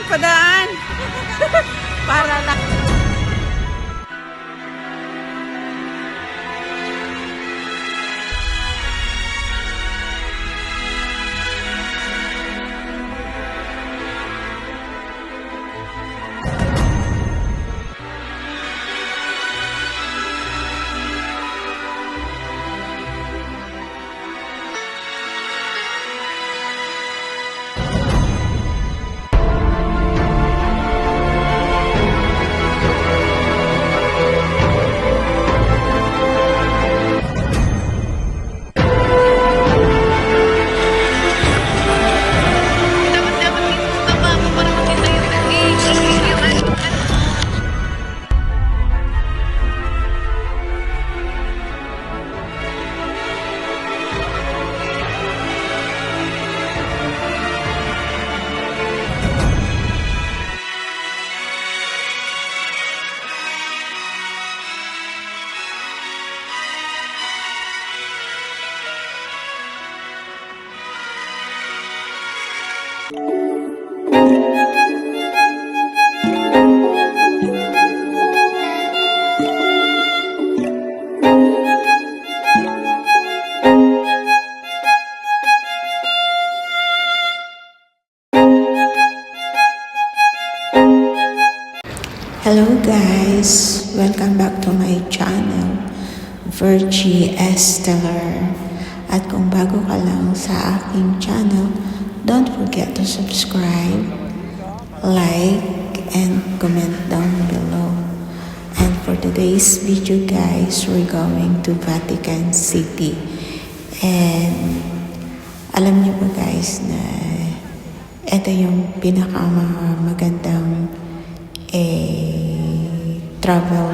padaan. Para lang. Hello guys! Welcome back to my channel, Virgie Estelar. At kung bago ka lang sa aking channel, don't forget to subscribe, like, and comment down below. And for today's video guys, we're going to Vatican City. And alam niyo ba guys na ito yung pinakamagandang travel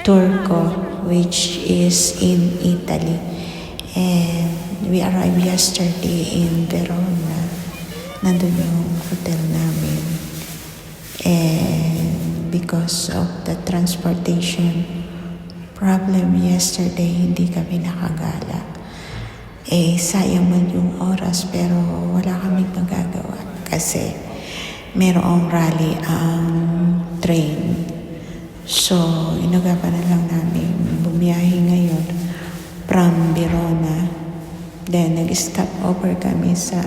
tour ko, which is in Italy. And we arrived yesterday in Verona. Nandun yung hotel namin. And because of the transportation problem yesterday, hindi kami nakagala. Sayang man yung oras, pero wala kaming magagawa kasi merong rally ang train. So, inagapan na lang namin bumiyahe ngayon from Verona. Then, nag-stop over kami sa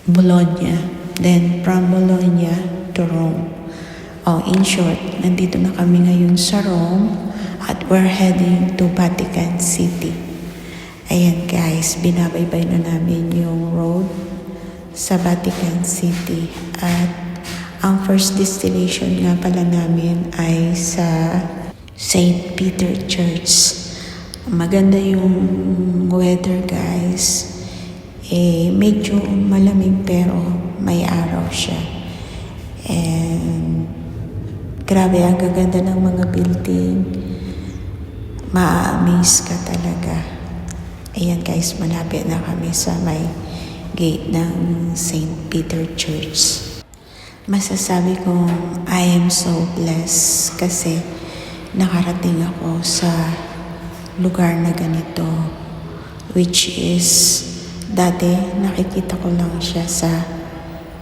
Bologna. Then, from Bologna to Rome. In short, nandito na kami ngayon sa Rome at we're heading to Vatican City. Ayan guys, binabaybay na namin yung road sa Vatican City. At ang first destination nga pala namin ay sa St. Peter Church. Maganda yung weather guys. Medyo malamig pero may araw siya. And grabe, ang gaganda ng mga building. Ma-amaze ka talaga. Ayan guys, malapit na kami sa may gate ng St. Peter Church. Masasabi kong I am so blessed kasi nakarating ako sa lugar na ganito, which is dati nakikita ko lang siya sa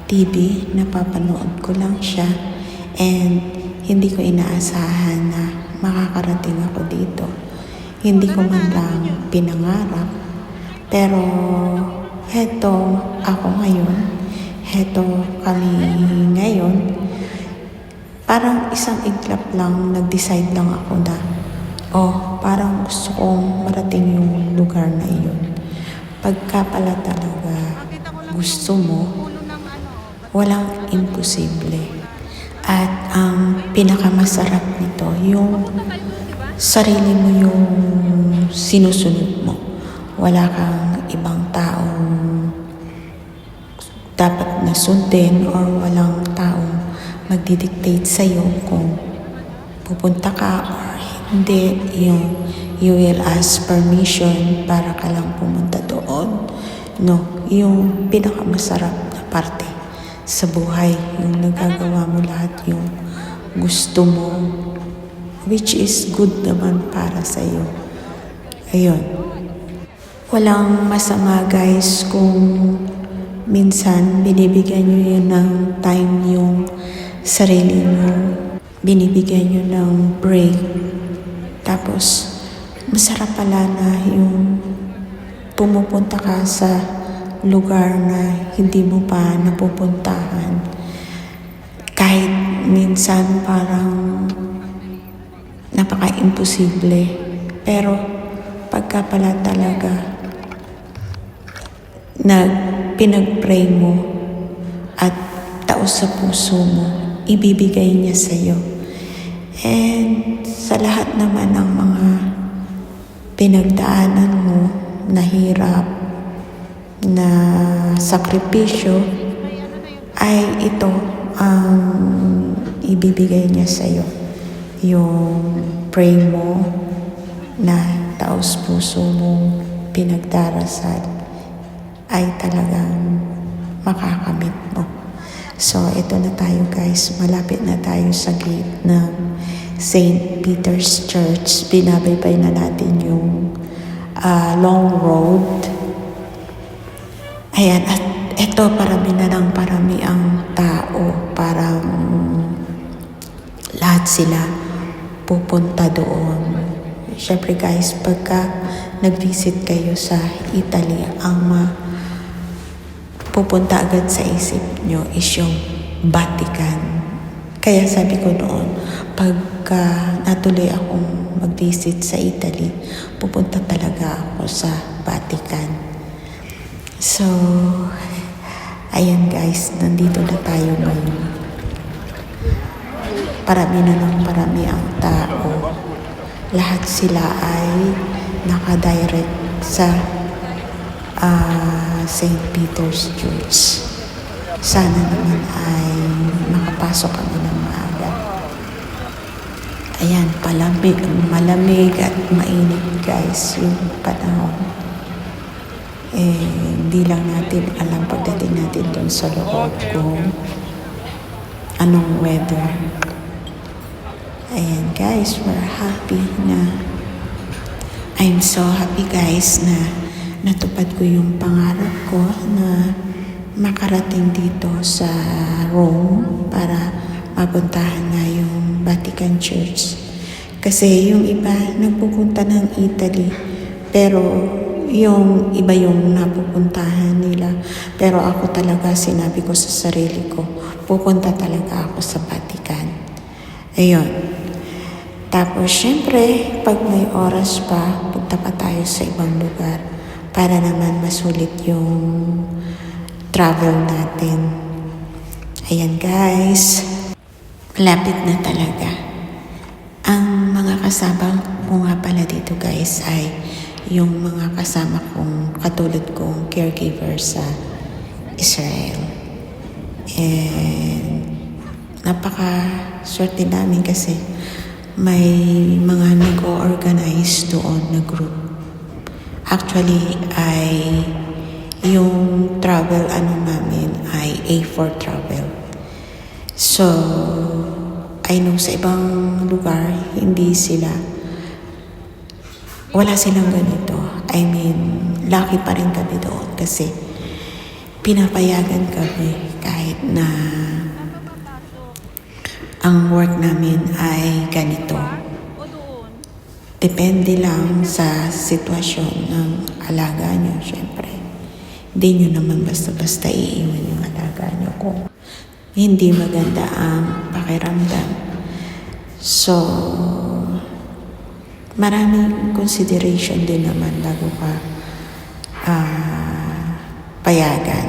TV, napapanood ko lang siya, and hindi ko inaasahan na makakarating ako dito. Hindi ko man lang pinangarap, pero heto ako ngayon, heto kami ngayon. Parang isang iglap lang, nag-decide lang ako na, parang gusto kong marating yung lugar na iyon. Pagka pala talaga gusto mo, walang imposible. At ang pinakamasarap nito, yung sarili mo yung sinusunod mo. Wala kang ibang taong dapat na sundin or walang taong magdidictate sa'yo kung pupunta ka or hindi. You will ask permission para ka lang pumunta doon. No, yung pinakamasarap na parte sa buhay, yung nagagawa mo lahat yung gusto mo, which is good naman para sa'yo. Ayun. Walang masama guys kung minsan binibigyan nyo yun ng time yung sarili nyo. Binibigyan nyo ng break. Tapos, masarap pala na yung pumupunta ka sa lugar na hindi mo pa napupuntahan. Kahit minsan parang napaka-imposible. Pero pagka pala talaga pinag-pray mo at taos sa puso mo, ibibigay niya sa iyo. And sa lahat naman ng mga pinagdaanan mo na hirap, na sakripisyo, ay ito ang ibibigay niya sa iyo. Yung pray mo na taos puso mong pinagdarasal ay talagang makakamit mo. So, ito na tayo guys. Malapit na tayo sa gate ng St. Peter's Church. Binabaybay na natin yung long road. Ayan, at ito parami na ng parami ang tao. Parang lahat sila pupunta doon. Siyempre guys, pagka nag-visit kayo sa Italy, ang pupunta agad sa isip nyo is yung Vatican. Kaya sabi ko noon, pagka natuloy akong mag-visit sa Italy, pupunta talaga ako sa Vatican. So, ayan guys, nandito na tayo ngayon. Parami na ng parami ang tao. Lahat sila ay nakadirect sa St. Peter's Church. Sana naman ay makapasok kami ng maaga. Ayan, malamig at mainit guys yung panahon. Hindi lang natin alam pagdating natin doon sa loob kung anong weather. Ayan guys, we're happy na I'm so happy guys na natupad ko yung pangarap ko na makarating dito sa Rome para mapuntahan na yung Vatican Church. Kasi yung iba nagpupunta ng Italy, pero yung iba yung napupuntahan nila. Pero ako talaga, sinabi ko sa sarili ko, pupunta talaga ako sa Vatican. Ayun. Tapos syempre, pag may oras pa, punta pa tayo sa ibang lugar para naman masulit yung travel natin. Ayan guys, malapit na talaga. Ang mga kasama ko nga pala dito guys ay yung mga kasama kong katulad kong caregiver sa Israel. And napaka-swerte namin kasi may mga nag-o-organize doon na group. Actually, ay yung travel namin ay A4 travel. So, I know sa ibang lugar, wala silang ganito. I mean, lucky pa rin kami doon kasi pinapayagan kami kahit na ang work namin ay ganito. Depende lang sa sitwasyon ng alaga nyo, syempre. Hindi nyo naman basta-basta iiwan yung alaga nyo kung hindi maganda ang pakiramdam. So, maraming consideration din naman bago ka payagan.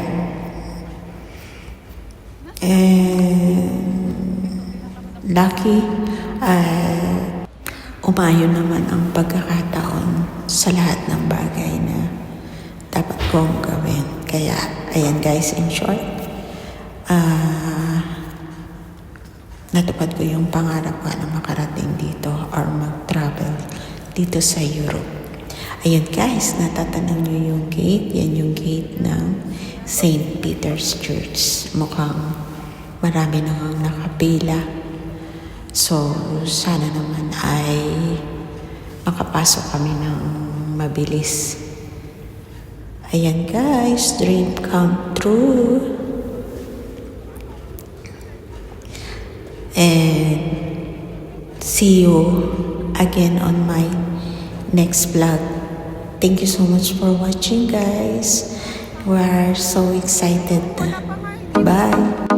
Lucky, umayon naman ang pagkakataon sa lahat ng bagay na dapat kong gawin. Kaya, ayan guys, in short, natupad ko yung pangarap ko na makarating dito or mag-travel dito sa Europe. Ayan guys, natatanong nyo yung gate. Yan yung gate ng St. Peter's Church. Mukhang marami nang nakapila. So, sana naman ay makapasok kami ng mabilis. Ayan guys, dream come true. And see you again on my next vlog. Thank you so much for watching guys. We are so excited. Bye.